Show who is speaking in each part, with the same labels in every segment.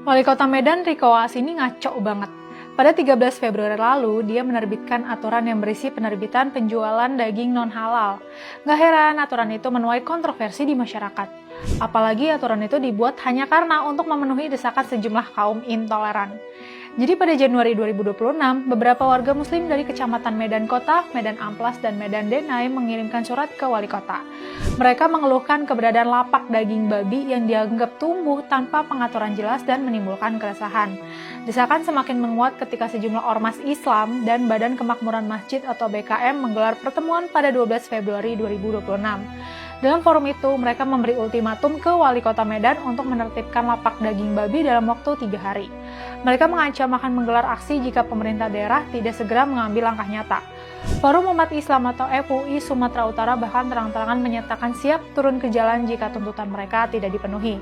Speaker 1: Wali Kota Medan Riko Waas ini ngaco banget. Pada 13 Februari lalu, dia menerbitkan aturan yang berisi penerbitan penjualan daging non-halal. Gak heran aturan itu menuai kontroversi di masyarakat. Apalagi aturan itu dibuat hanya karena untuk memenuhi desakan sejumlah kaum intoleran. Jadi pada Januari 2026, beberapa warga muslim dari Kecamatan Medan Kota, Medan Amplas, dan Medan Denai mengirimkan surat ke wali kota. Mereka mengeluhkan keberadaan lapak daging babi yang dianggap tumbuh tanpa pengaturan jelas dan menimbulkan keresahan. Desakan semakin menguat ketika sejumlah ormas Islam dan Badan Kemakmuran Masjid atau BKM menggelar pertemuan pada 12 Februari 2026. Dalam forum itu, mereka memberi ultimatum ke wali kota Medan untuk menertibkan lapak daging babi dalam waktu 3 hari. Mereka mengancam akan menggelar aksi jika pemerintah daerah tidak segera mengambil langkah nyata. Forum Umat Islam atau FUI Sumatera Utara bahkan terang-terangan menyatakan siap turun ke jalan jika tuntutan mereka tidak dipenuhi.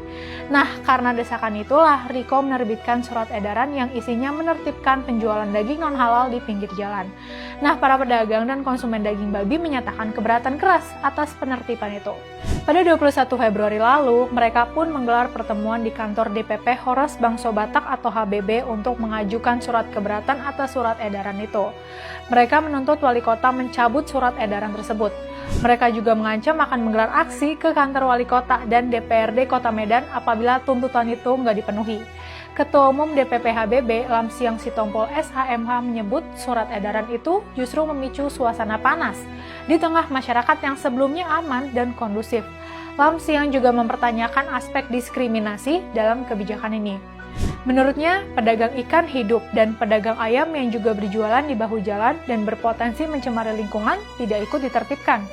Speaker 1: Nah, karena desakan itulah Riko menerbitkan surat edaran yang isinya menertibkan penjualan daging non-halal di pinggir jalan. Nah, para pedagang dan konsumen daging babi menyatakan keberatan keras atas penertiban itu. Pada 21 Februari lalu, mereka pun menggelar pertemuan di kantor DPP Horas Bangso Batak atau HBB untuk mengajukan surat keberatan atas surat edaran itu. Mereka menuntut wali kota mencabut surat edaran tersebut. Mereka juga mengancam akan menggelar aksi ke kantor wali kota dan DPRD Kota Medan apabila tuntutan itu nggak dipenuhi. Ketua Umum DPP HBB Lamsiang Sitompul SHMH menyebut surat edaran itu justru memicu suasana panas di tengah masyarakat yang sebelumnya aman dan kondusif. Lamsiang juga mempertanyakan aspek diskriminasi dalam kebijakan ini. Menurutnya, pedagang ikan hidup dan pedagang ayam yang juga berjualan di bahu jalan dan berpotensi mencemari lingkungan tidak ikut ditertibkan.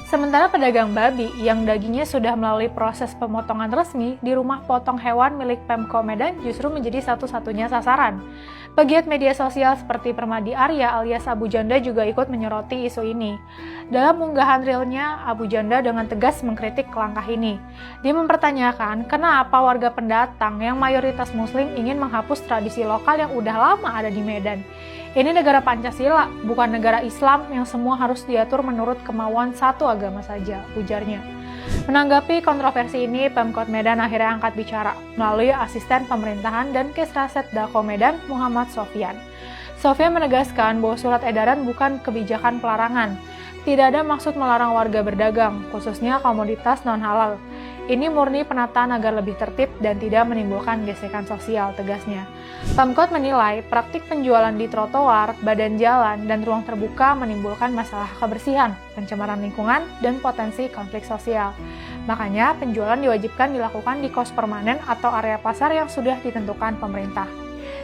Speaker 1: Sementara pedagang babi yang dagingnya sudah melalui proses pemotongan resmi di rumah potong hewan milik Pemko Medan justru menjadi satu-satunya sasaran. Pegiat media sosial seperti Permadi Arya alias Abu Janda juga ikut menyoroti isu ini. Dalam unggahan realnya, Abu Janda dengan tegas mengkritik langkah ini. Dia mempertanyakan kenapa warga pendatang yang mayoritas muslim ingin menghapus tradisi lokal yang udah lama ada di Medan. Ini negara Pancasila, bukan negara Islam yang semua harus diatur menurut kemauan satu agama saja, ujarnya. Menanggapi kontroversi ini, Pemkot Medan akhirnya angkat bicara melalui asisten pemerintahan dan Kesraset Dako Medan, Muhammad Sofyan. Sofyan menegaskan bahwa surat edaran bukan kebijakan pelarangan. Tidak ada maksud melarang warga berdagang, khususnya komoditas non-halal. Ini murni penataan agar lebih tertib dan tidak menimbulkan gesekan sosial, tegasnya. Pemkot menilai praktik penjualan di trotoar, badan jalan, dan ruang terbuka menimbulkan masalah kebersihan, pencemaran lingkungan, dan potensi konflik sosial. Makanya, penjualan diwajibkan dilakukan di kos permanen atau area pasar yang sudah ditentukan pemerintah.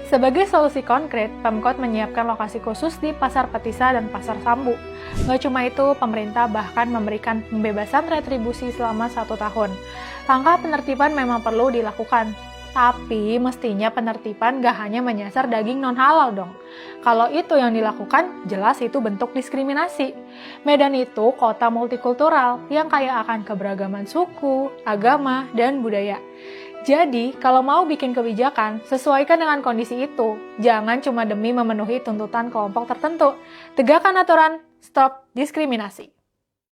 Speaker 1: Sebagai solusi konkret, Pemkot menyiapkan lokasi khusus di Pasar Petisa dan Pasar Sambu. Gak cuma itu, pemerintah bahkan memberikan pembebasan retribusi selama 1 tahun. Langkah penertiban memang perlu dilakukan, tapi mestinya penertiban gak hanya menyasar daging non-halal dong. Kalau itu yang dilakukan, jelas itu bentuk diskriminasi. Medan itu kota multikultural yang kaya akan keberagaman suku, agama, dan budaya. Jadi, kalau mau bikin kebijakan, sesuaikan dengan kondisi itu. Jangan cuma demi memenuhi tuntutan kelompok tertentu. Tegakkan aturan, stop diskriminasi.